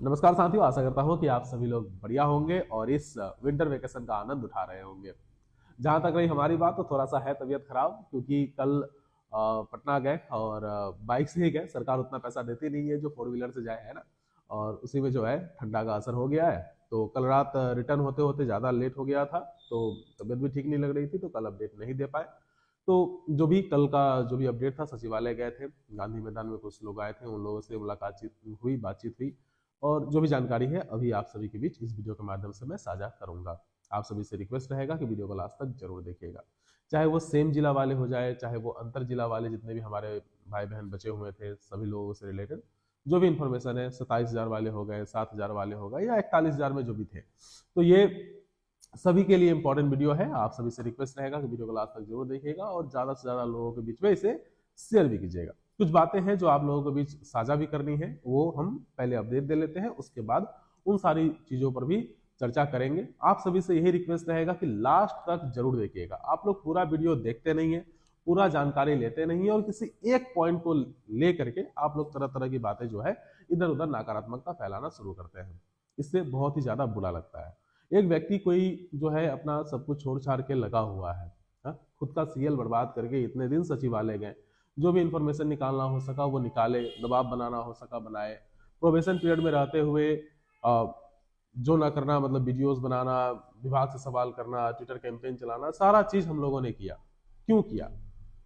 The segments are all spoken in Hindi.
नमस्कार साथियों, आशा करता हूँ कि आप सभी लोग बढ़िया होंगे और इस विंटर वेकेशन का आनंद उठा रहे होंगे। जहां तक रही हमारी बात, तो थोड़ा सा है तबीयत खराब, क्योंकि कल पटना गए और बाइक से ही गए। सरकार उतना पैसा देती नहीं है जो फोर व्हीलर से जाए, है ना। और उसी में जो है ठंडा का असर हो गया है। तो कल रात रिटर्न होते होते ज़्यादा लेट हो गया था, तो तबीयत भी ठीक नहीं लग रही थी, तो कल अपडेट नहीं दे पाए। तो जो भी कल का जो भी अपडेट था, सचिवालय गए थे, गांधी मैदान में कुछ लोग आए थे, उन लोगों से मुलाकात हुई, बातचीत हुई। और जो भी जानकारी है अभी आप सभी के बीच इस वीडियो के माध्यम से मैं साझा करूंगा। आप सभी से रिक्वेस्ट रहेगा कि वीडियो को लास्ट तक जरूर देखिएगा। चाहे वो सेम जिला वाले हो जाए, चाहे वो अंतर जिला वाले, जितने भी हमारे भाई बहन बचे हुए थे सभी लोगों से रिलेटेड जो भी इंफॉर्मेशन है, 27,000 वाले हो गए, 7,000 वाले हो गए, या 41,000 में जो भी थे, तो ये सभी के लिए इंपॉर्टेंट वीडियो है। आप सभी से रिक्वेस्ट रहेगा कि वीडियो को लास्ट तक जरूर देखिएगा और ज्यादा से ज्यादा लोगों के बीच में इसे शेयर भी कीजिएगा। कुछ बातें हैं जो आप लोगों के बीच साझा भी करनी है, वो हम पहले अपडेट दे लेते हैं, उसके बाद उन सारी चीजों पर भी चर्चा करेंगे। आप सभी से यही रिक्वेस्ट रहेगा कि लास्ट तक जरूर देखिएगा। आप लोग पूरा वीडियो देखते नहीं है, पूरा जानकारी लेते नहीं है, और किसी एक पॉइंट को ले करके आप लोग तरह तरह की बातें जो है इधर उधर नकारात्मकता फैलाना शुरू करते हैं। इससे बहुत ही ज्यादा बुरा लगता है। एक व्यक्ति कोई जो है अपना सब कुछ छोड़ छाड़ के लगा हुआ है, खुद का सीएल बर्बाद करके इतने दिन सचिवालय गए, जो भी इंफॉर्मेशन निकालना हो सका वो निकाले, दबाव बनाना हो सका बनाए, प्रोबेशन पीरियड में रहते हुए जो ना करना मतलब वीडियोस बनाना, विभाग से सवाल करना, ट्विटर कैंपेन चलाना, सारा चीज हम लोगों ने किया। क्यों किया?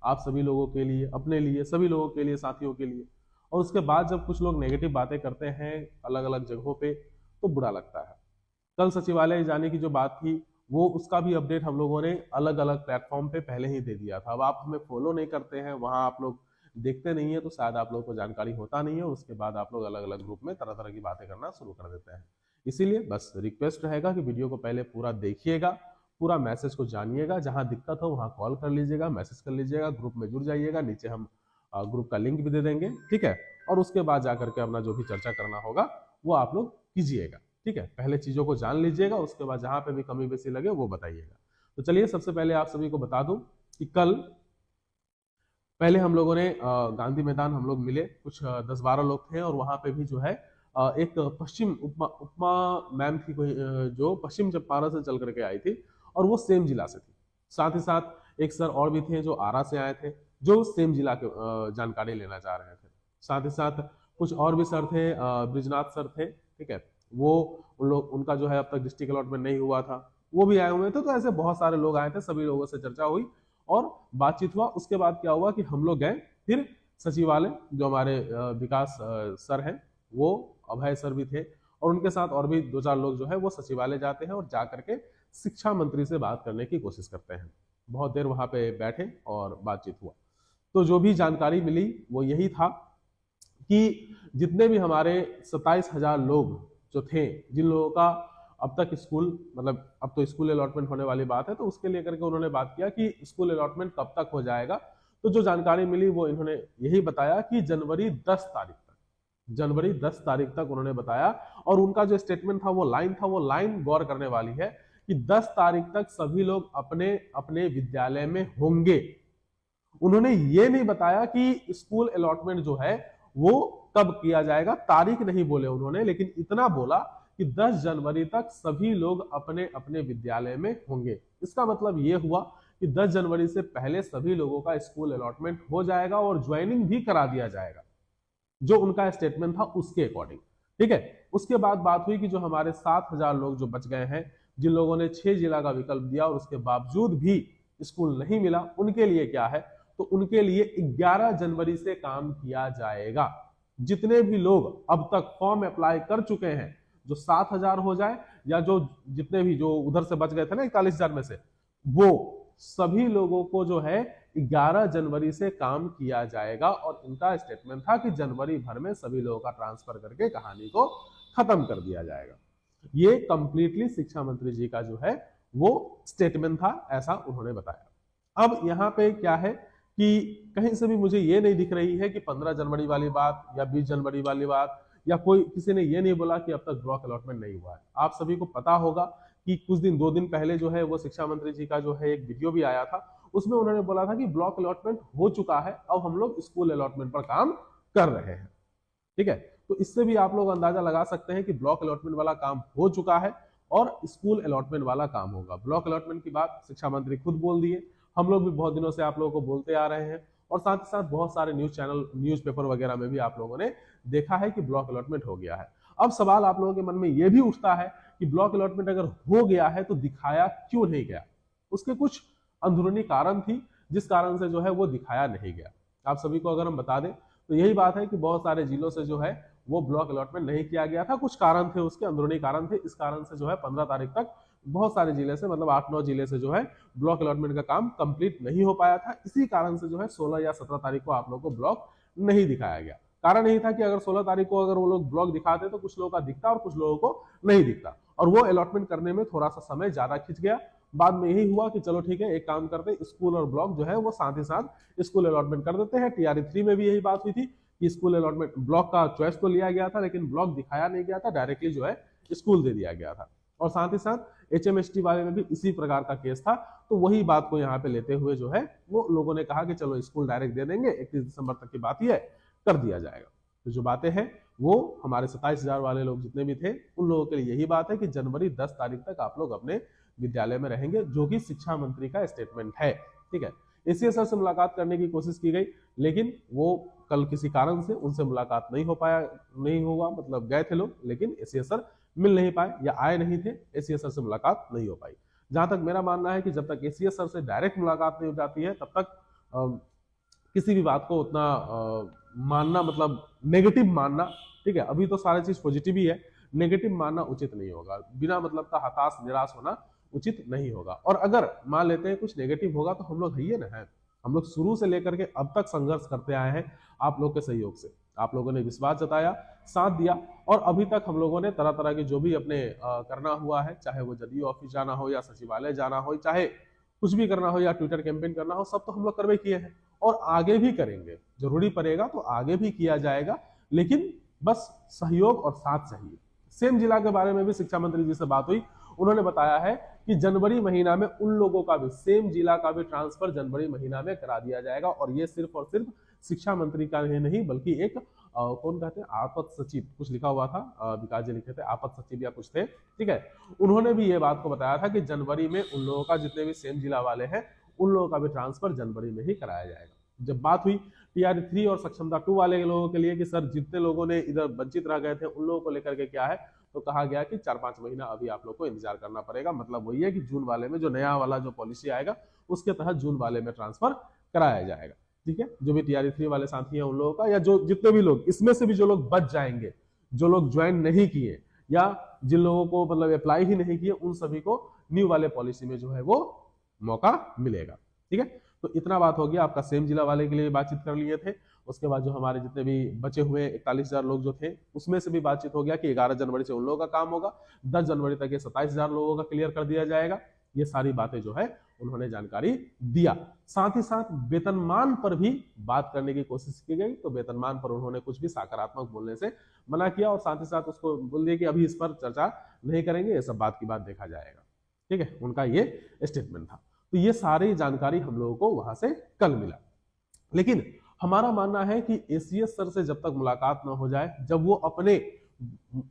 आप सभी लोगों के लिए, अपने लिए, सभी लोगों के लिए, साथियों के लिए। और उसके बाद जब कुछ लोग नेगेटिव बातें करते हैं अलग अलग जगहों पे, तो बुरा लगता है। कल सचिवालय जाने की जो बात थी, वो उसका भी अपडेट हम लोगों ने अलग अलग प्लेटफॉर्म पे पहले ही दे दिया था। अब आप हमें फॉलो नहीं करते हैं, वहां आप लोग देखते नहीं है, तो शायद आप लोगों को जानकारी होता नहीं है। उसके बाद आप लोग अलग अलग ग्रुप में तरह तरह की बातें करना शुरू कर देते हैं। इसीलिए बस रिक्वेस्ट रहेगा कि वीडियो को पहले पूरा देखिएगा, पूरा मैसेज को जानिएगा, जहां दिक्कत हो वहां कॉल कर लीजिएगा, मैसेज कर लीजिएगा, ग्रुप में जुड़ जाइएगा। नीचे हम ग्रुप का लिंक भी दे देंगे, ठीक है। और उसके बाद जाकर के अपना जो भी चर्चा करना होगा वो आप लोग कीजिएगा, ठीक है। पहले चीजों को जान लीजिएगा, उसके बाद जहां पे भी कमी बेसी लगे वो बताइएगा। तो चलिए, सबसे पहले आप सभी को बता दूं कि कल पहले हम लोगों ने गांधी मैदान हम लोग मिले, कुछ 10-12 लोग थे, और वहां पे भी जो है एक पश्चिम उपमा उपमा मैम थी कोई, जो पश्चिम चंपारण से चल करके आई थी, और वो सेम जिला से थी। साथ ही साथ एक सर और भी थे जो आरा से आए थे, जो सेम जिला के जानकारी लेना चाह रहे थे। साथ ही साथ कुछ और भी सर थे, ब्रिजनाथ सर थे, ठीक है। वो उन लोग, उनका जो है अब तक डिस्ट्रिक्ट अलॉटमेंट नहीं हुआ था, वो भी आए हुए थे। तो ऐसे बहुत सारे लोग आए थे, सभी लोगों से चर्चा हुई और बातचीत हुआ। उसके बाद क्या हुआ कि हम लोग गए फिर सचिवालय, जो हमारे विकास सर हैं, वो अभय सर भी थे, और उनके साथ और भी 2-4 लोग जो है वो सचिवालय जाते हैं और जा करके शिक्षा मंत्री से बात करने की कोशिश करते हैं। बहुत देर वहां पे बैठे और बातचीत हुआ। तो जो भी जानकारी मिली वो यही था कि जितने भी हमारे 27,000 लोग जो थे, जिन लोगों का अब तक स्कूल, मतलब अब तो स्कूल अलॉटमेंट होने वाली बात है, तो उसके लेकर के उन्होंने बात किया कि स्कूल अलॉटमेंट कब तक हो जाएगा। तो जो जानकारी मिली वो इन्होंने यही बताया कि जनवरी 10 तारीख तक, जनवरी 10 तारीख तक उन्होंने बताया। और उनका जो स्टेटमेंट था, वो लाइन गौर करने वाली है कि 10 तारीख तक सभी लोग अपने अपने विद्यालय में होंगे। उन्होंने ये नहीं बताया कि स्कूल अलॉटमेंट जो है वो कब किया जाएगा, तारीख नहीं बोले उन्होंने, लेकिन इतना बोला कि 10 जनवरी तक सभी लोग अपने अपने विद्यालय में होंगे। इसका मतलब ये हुआ कि 10 जनवरी से पहले सभी लोगों का स्कूल अलॉटमेंट हो जाएगा और ज्वाइनिंग भी करा दिया जाएगा, जो उनका स्टेटमेंट था उसके अकॉर्डिंग, ठीक है। उसके बाद बात हुई कि जो हमारे 7,000 लोग जो बच गए हैं, जिन लोगों ने 6 जिला का विकल्प दिया और उसके बावजूद भी स्कूल नहीं मिला, उनके लिए क्या है, तो उनके लिए 11 जनवरी से काम किया जाएगा। जितने भी लोग अब तक फॉर्म अप्लाई कर चुके हैं, जो 7,000 हो जाए या जो जितने भी जो उधर से बच गए थे ना 41,000 में से, वो सभी लोगों को जो है 11 जनवरी से काम किया जाएगा। और इनका स्टेटमेंट था कि जनवरी भर में सभी लोगों का ट्रांसफर करके कहानी को खत्म कर दिया जाएगा। ये कंप्लीटली शिक्षा मंत्री जी का जो है वो स्टेटमेंट था, ऐसा उन्होंने बताया। अब यहाँ पे क्या है कि कहीं से भी मुझे ये नहीं दिख रही है कि 15 जनवरी वाली बात या 20 जनवरी वाली बात, या कोई किसी ने ये नहीं बोला कि अब तक ब्लॉक अलॉटमेंट नहीं हुआ है। आप सभी को पता होगा कि कुछ दिन 2 दिन पहले जो है वो शिक्षा मंत्री जी का जो है एक वीडियो भी आया था, उसमें उन्होंने बोला था कि ब्लॉक अलॉटमेंट हो चुका है, अब हम लोग स्कूल अलॉटमेंट पर काम कर रहे हैं, ठीक है। तो इससे भी आप लोग अंदाजा लगा सकते हैं कि ब्लॉक अलॉटमेंट वाला काम हो चुका है और स्कूल अलॉटमेंट वाला काम होगा। ब्लॉक अलॉटमेंट की बात शिक्षा मंत्री खुद बोल दिए, हम लोग भी बहुत दिनों से आप लोगों को बोलते आ रहे हैं और साथ ही साथ बहुत सारे न्यूज चैनल, न्यूज़पेपर वगैरह में भी आप लोगों ने देखा है कि ब्लॉक अलॉटमेंट हो गया है। अब सवाल आप लोगों के मन में यह भी उठता है कि ब्लॉक अलॉटमेंट अगर हो गया है तो दिखाया क्यों नहीं गया। उसके कुछ अंदरूनी कारण थी जिस कारण से जो है वो दिखाया नहीं गया। आप सभी को अगर हम बता दें तो यही बात है कि बहुत सारे जिलों से जो है वो ब्लॉक अलॉटमेंट नहीं किया गया था। कुछ कारण थे, उसके अंदरूनी कारण थे। इस कारण से जो है 15 तारीख तक बहुत सारे जिले से, मतलब 8-9 जिले से जो है ब्लॉक अलॉटमेंट का काम कंप्लीट नहीं हो पाया था। इसी कारण से जो है 16 या 17 तारीख को आप लोग को ब्लॉक नहीं दिखाया गया। कारण यही था कि अगर 16 तारीख को अगर वो लोग ब्लॉक दिखाते तो कुछ लोगों का दिखता और कुछ लोगों को नहीं दिखता, और वो अलॉटमेंट करने में थोड़ा सा समय ज्यादा खिंच गया। बाद में यही हुआ कि चलो ठीक है, एक काम करते, स्कूल और ब्लॉक जो है वो साथ ही साथ स्कूल अलॉटमेंट कर देते हैं। टीआरई 3 में भी यही बात हुई थी कि स्कूल अलॉटमेंट, ब्लॉक का चॉइस तो लिया गया था लेकिन ब्लॉक दिखाया नहीं गया था, डायरेक्टली जो है स्कूल दे दिया गया था। और साथ ही साथ एचएमएसटी वाले में भी इसी प्रकार का केस था। तो वही बात को यहाँ पे लेते हुए जो है वो लोगों ने कहा कि चलो स्कूल डायरेक्ट दे देंगे, 31 दिसंबर तक की बात ही है, कर दिया जाएगा। तो जो बातें हैं वो हमारे 27,000 वाले लोग जितने भी थे उन लोगों के लिए यही बात है कि जनवरी 10 तारीख तक आप लोग अपने विद्यालय में रहेंगे, जो कि शिक्षा मंत्री का स्टेटमेंट है। ठीक है, एसीएस सर से मुलाकात करने की कोशिश की गई लेकिन वो कल किसी कारण से उनसे मुलाकात नहीं हो पाया, नहीं हुआ, मतलब गए थे लोग लेकिन एसीएस सर मिल नहीं पाए या आए नहीं थे, एसीएस सर से मुलाकात नहीं हो पाई। जहां तक मेरा मानना है कि जब तक एसीएस सर से डायरेक्ट मुलाकात नहीं हो जाती है तब तक किसी भी बात को उतना मानना, मतलब नेगेटिव मानना, ठीक है, अभी तो सारी चीज पॉजिटिव ही है, नेगेटिव मानना उचित नहीं होगा। बिना मतलब का हताश निराश होना उचित नहीं होगा। और अगर मान लेते हैं कुछ नेगेटिव होगा तो हम लोग है ना है, हम लोग शुरू से लेकर के अब तक संघर्ष करते आए हैं आप लोग के सहयोग से। आप लोगों ने विश्वास जताया, साथ दिया, और अभी तक हम लोगों ने तरह तरह के जो भी अपने करना हुआ है, चाहे वो जदयू ऑफिस जाना हो या सचिवालय जाना हो, चाहे कुछ भी करना हो या ट्विटर कैंपेन करना हो, सब तो हम लोग करवे किए हैं और आगे भी करेंगे। जरूरी पड़ेगा तो आगे भी किया जाएगा, लेकिन बस सहयोग और साथ चाहिए। सेम जिला के बारे में भी शिक्षा मंत्री जी से बात हुई, उन्होंने बताया है कि जनवरी महीना में उन लोगों का भी, सेम जिला का भी ट्रांसफर जनवरी महीना में करा दिया जाएगा। और ये सिर्फ और सिर्फ शिक्षा मंत्री का ही नहीं बल्कि एक कौन कहते हैं, आपात सचिव, कुछ लिखा हुआ था, विकास जी लिखे थे, आपात सचिव या कुछ थे, ठीक है, उन्होंने भी ये बात को बताया था कि जनवरी में उन लोगों का, जितने भी सेम जिला वाले हैं, उन लोगों का भी ट्रांसफर जनवरी में ही कराया जाएगा। जब बात हुई टीआरई 3 और सक्षमता 2 वाले लोगों के लिए कि सर जितने लोगों ने इधर वंचित रह गए थे उन लोगों को लेकर के क्या है, तो कहा गया कि 4-5 महीना अभी आप लोग को इंतजार करना पड़ेगा। मतलब वही है कि जून वाले में जो नया वाला जो पॉलिसी आएगा उसके तहत जून वाले में ट्रांसफर कराया जाएगा। ठीक है, जो भी टीआरई 3 वाले साथी हैं उन लोगों का, या जो जितने भी लोग इसमें से भी जो लोग बच जाएंगे, जो लोग ज्वाइन नहीं किए या जिन लोगों को मतलब अप्लाई ही नहीं किए, उन सभी को न्यू वाले पॉलिसी में जो है वो मौका मिलेगा। ठीक है, तो इतना बात हो गया। आपका सेम जिला वाले के लिए बातचीत कर लिए थे। उसके बाद जो हमारे जितने भी बचे हुए 41,000 लोग जो थे उसमें से भी बातचीत हो गया कि 11 जनवरी से उन लोगों का काम होगा, 10 जनवरी तक ये 27,000 लोगों का क्लियर कर दिया जाएगा। ये सारी बातें जो है उन्होंने जानकारी दिया। साथ ही साथ वेतनमान पर भी बात करने की कोशिश की गई, तो वेतनमान पर उन्होंने कुछ भी सकारात्मक बोलने से मना किया और साथ ही साथ उसको बोल दिया कि अभी इस पर चर्चा नहीं करेंगे, ये सब बात की बात देखा जाएगा। ठीक है, उनका ये स्टेटमेंट था। तो ये सारी जानकारी हम लोगों को वहां से कल मिला। लेकिन हमारा मानना है कि एसीएस सर से जब तक मुलाकात ना हो जाए, जब वो अपने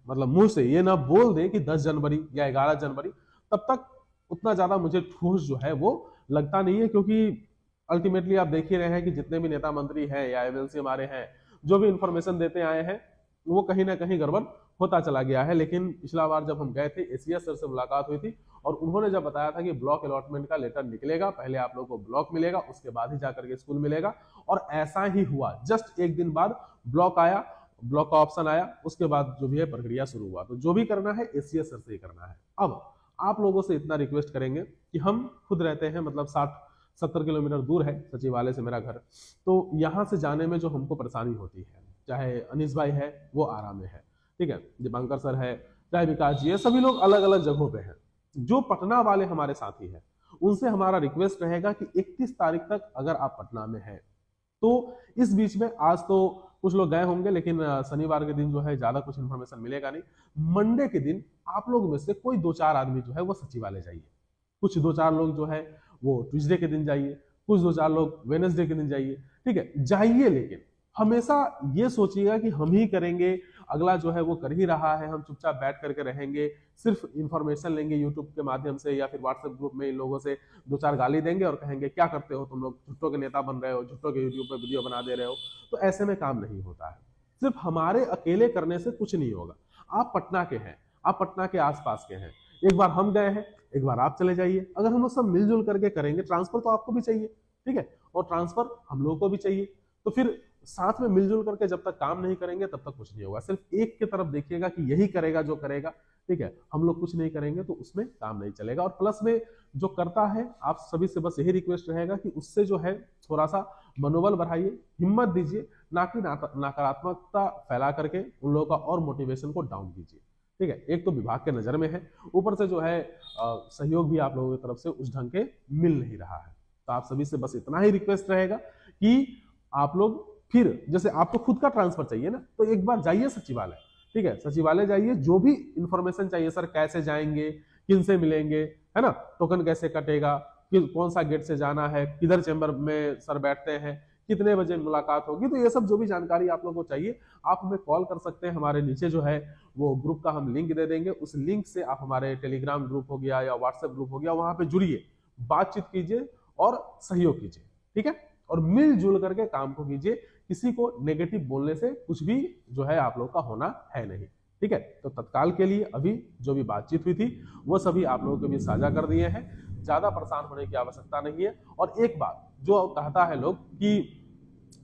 मतलब मुंह से ये ना बोल दे कि 10 जनवरी या 11 जनवरी, तब तक उतना ज्यादा मुझे ठोस जो है वो लगता नहीं है। क्योंकि अल्टीमेटली आप देख ही रहे हैं कि जितने भी नेता मंत्री हैं या एमएलसी हमारे हैं, जो भी इंफॉर्मेशन देते आए हैं वो कहीं ना कहीं गड़बड़ होता चला गया है। लेकिन पिछला बार जब हम गए थे, एसीएस सर से मुलाकात हुई थी और उन्होंने जब बताया था कि ब्लॉक अलॉटमेंट का लेटर निकलेगा, पहले आप लोगों को ब्लॉक मिलेगा, उसके बाद ही जाकर के स्कूल मिलेगा, और ऐसा ही हुआ। जस्ट एक दिन बाद ब्लॉक आया, ब्लॉक का ऑप्शन आया, उसके बाद जो भी है प्रक्रिया शुरू हुआ। तो जो भी करना है एसीएस सर से ही करना है। अब आप लोगों से इतना रिक्वेस्ट करेंगे कि हम खुद रहते हैं, मतलब 60-70 किलोमीटर दूर है सचिवालय से मेरा घर, तो यहाँ से जाने में जो हमको परेशानी होती है, चाहे अनीस भाई है वो आरा में है, ठीक है, दीपांकर सर है, चाहे विकास जी है, सभी लोग अलग अलग जगहों पे हैं। जो पटना वाले हमारे साथी हैं उनसे हमारा रिक्वेस्ट रहेगा कि 31 तारीख तक अगर आप पटना में हैं तो इस बीच में, आज तो कुछ लोग गए होंगे लेकिन शनिवार के दिन जो है ज्यादा कुछ इन्फॉर्मेशन मिलेगा नहीं, मंडे के दिन आप लोग में से कोई 2-4 आदमी जो है वो सचिवालय जाइए, कुछ 2-4 लोग जो है वो ट्यूसडे के दिन जाइए, कुछ 2-4 लोग वेडनेसडे के दिन जाइए। ठीक है, जाइए, लेकिन हमेशा ये सोचिएगा कि हम ही करेंगे, अगला जो है वो कर ही रहा है, हम चुपचाप बैठ करके रहेंगे, सिर्फ इंफॉर्मेशन लेंगे यूट्यूब के माध्यम से या फिर व्हाट्सएप ग्रुप में इन लोगों से दो चार गाली देंगे और कहेंगे क्या करते हो तुम लोग, झुट्टों के नेता बन रहे हो, झुट्टों के यूट्यूब पर वीडियो बना दे रहे हो। तो ऐसे में काम नहीं होता है, सिर्फ हमारे अकेले करने से कुछ नहीं होगा। आप पटना के हैं, आप पटना के आसपास के हैं, एक बार हम गए हैं, एक बार आप चले जाइए। अगर हम लोग सब मिलजुल करके करेंगे, ट्रांसफर तो आपको भी चाहिए, ठीक है, और ट्रांसफर हम लोगों को भी चाहिए, तो फिर साथ में मिलजुल करके जब तक काम नहीं करेंगे तब तक कुछ नहीं होगा। सिर्फ एक की तरफ देखिएगा कि यही करेगा जो करेगा, ठीक है, हम लोग कुछ नहीं करेंगे तो उसमें काम नहीं चलेगा। और प्लस में जो करता है, आप सभी से बस यही रिक्वेस्ट रहेगा कि उससे जो है थोड़ा सा मनोबल बढ़ाइए, हिम्मत दीजिए, ना कि नकारात्मकता फैला करके उन लोगों का और मोटिवेशन को डाउन कीजिए, ठीक है। एक तो विभाग के नजर में है, ऊपर से जो है सहयोग भी आप लोगों की तरफ से उस ढंग के मिल नहीं रहा है। तो आप सभी से बस इतना ही रिक्वेस्ट रहेगा कि आप लोग फिर, जैसे आपको खुद का ट्रांसफर चाहिए ना, तो एक बार जाइए सचिवालय, ठीक है, सचिवालय जाइए, जो भी इंफॉर्मेशन चाहिए, सर कैसे जाएंगे, किन से मिलेंगे, है ना, टोकन कैसे कटेगा, कौन सा गेट से जाना है, किधर चेंबर में सर बैठते हैं, कितने बजे मुलाकात होगी, तो ये सब जो भी जानकारी आप लोगों को चाहिए आप हमें कॉल कर सकते हैं। हमारे नीचे जो है वो ग्रुप का हम लिंक दे देंगे, उस लिंक से आप हमारे टेलीग्राम ग्रुप हो गया या व्हाट्सएप ग्रुप हो गया, वहां पे जुड़िए, बातचीत कीजिए और सहयोग कीजिए, ठीक है, और मिलजुल करके काम को कीजिए। किसी को नेगेटिव बोलने से कुछ भी जो है आप लोग का होना है नहीं, ठीक है। तो तत्काल के लिए अभी जो भी बातचीत हुई थी वो सभी आप लोगों के बीच साझा कर दिए हैं, ज्यादा परेशान होने की आवश्यकता नहीं है। और एक बात जो कहता है लोग कि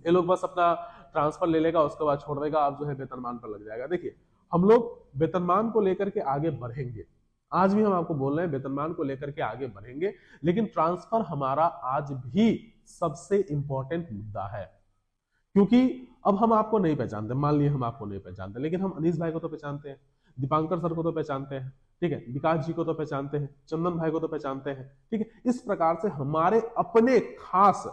ये लोग बस अपना ट्रांसफर ले लेगा उसके बाद छोड़ देगा, आप जो है वेतनमान पर लग जाएगा। देखिए, हम लोग वेतनमान को लेकर के आगे बढ़ेंगे, आज भी हम आपको बोल रहे हैं वेतनमान को लेकर के आगे बढ़ेंगे, लेकिन ट्रांसफर हमारा आज भी सबसे इंपॉर्टेंट मुद्दा है। क्योंकि अब हम आपको नहीं पहचानते, मान लिए हम आपको नहीं पहचानते, लेकिन हम अनीस भाई को तो पहचानते हैं, दीपांकर सर को तो पहचानते हैं, ठीक है, विकास जी को तो पहचानते हैं, चंदन भाई को तो पहचानते हैं, ठीक है। इस प्रकार से हमारे अपने खास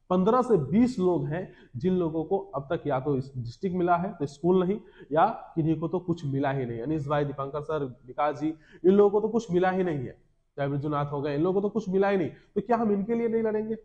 15 से 20 लोग हैं जिन लोगों को अब तक या तो डिस्ट्रिक्ट मिला है तो स्कूल नहीं, या किन्हीं को तो कुछ मिला ही नहीं। अनीस भाई, दीपांकर सर, विकास जी, इन लोगों को तो कुछ मिला ही नहीं है, चाहे विजुनाथ हो गए, इन लोगों को तो कुछ मिला ही नहीं, तो क्या हम इनके लिए नहीं लड़ेंगे?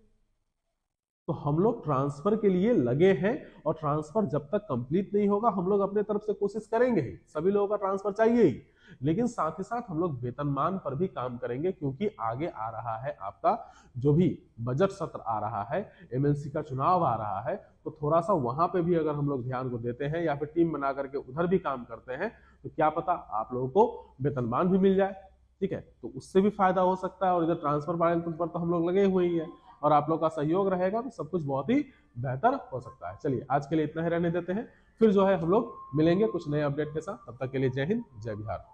तो हम लोग ट्रांसफर के लिए लगे हैं, और ट्रांसफर जब तक कंप्लीट नहीं होगा हम लोग अपने तरफ से कोशिश करेंगे ही, सभी लोगों का ट्रांसफर चाहिए ही, लेकिन साथ ही साथ हम लोग वेतनमान पर भी काम करेंगे, क्योंकि आगे आ रहा है आपका जो भी बजट सत्र आ रहा है, एमएलसी का चुनाव आ रहा है, तो थोड़ा सा वहां पे भी अगर हम लोग ध्यान को देते हैं या फिर टीम बना करके उधर भी काम करते हैं, तो क्या पता आप लोगों को वेतनमान भी मिल जाए, ठीक है, तो उससे भी फायदा हो सकता है। और इधर ट्रांसफर पर तो हम लोग लगे हुए ही है, और आप लोग का सहयोग रहेगा तो सब कुछ बहुत ही बेहतर हो सकता है। चलिए, आज के लिए इतना ही रहने देते हैं, फिर जो है हम लोग मिलेंगे कुछ नए अपडेट के साथ। तब तक के लिए जय हिंद, जय बिहार।